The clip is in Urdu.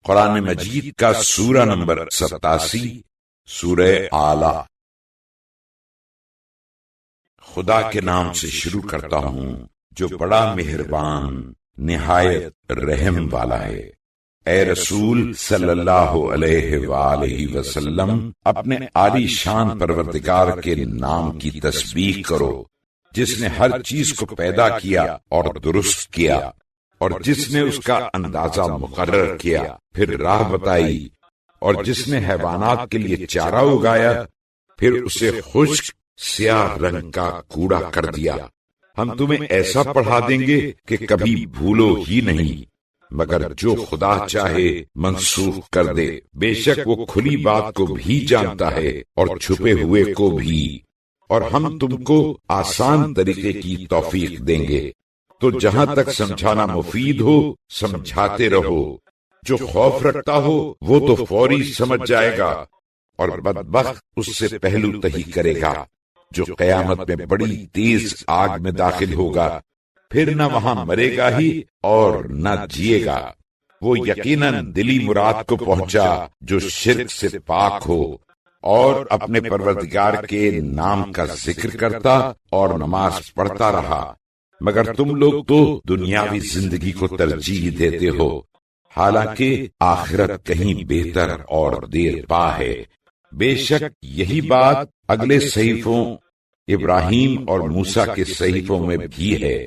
قرآن مجید کا سورہ نمبر 87، سورہ اعلیٰ۔ خدا کے نام سے شروع کرتا ہوں جو بڑا مہربان نہایت رحم والا ہے۔ اے رسول صلی اللہ علیہ وآلہ وسلم، اپنے عالی شان پروردگار کے نام کی تسبیح کرو، جس نے ہر چیز کو پیدا کیا اور درست کیا، اور جس نے اس کا اندازہ مقرر کیا، پھر راہ بتائی، اور جس نے حیوانات کے لیے چارہ اگایا، پھر اسے خشک سیاہ رنگ کا کوڑا کر دیا۔ ہم تمہیں ایسا پڑھا دیں گے کہ کبھی بھولو ہی نہیں، مگر جو خدا چاہے منسوخ کر دے۔ بے شک وہ کھلی بات کو بھی جانتا ہے اور چھپے ہوئے کو بھی، اور ہم تم کو آسان طریقے کی توفیق دیں گے۔ تو جہاں تک سمجھانا مفید ہو سمجھاتے رہو، جو خوف رکھتا ہو وہ تو فوری سمجھ جائے گا، اور بدبخت اس سے پہلو تہی کرے گا، جو قیامت میں بڑی تیز آگ میں داخل ہوگا، پھر نہ وہاں مرے گا ہی اور نہ جیے گا۔ وہ یقیناً دلی مراد کو پہنچا جو شرک سے پاک ہو، اور اپنے پروردگار کے نام کا ذکر کرتا اور نماز پڑھتا رہا، مگر تم لوگ تو دنیاوی زندگی کو ترجیح دیتے ہو، حالانکہ آخرت کہیں بہتر اور دیر پا ہے۔ بے شک یہی بات اگلے صحیفوں ابراہیم اور موسیٰ کے صحیفوں میں بھی ہے۔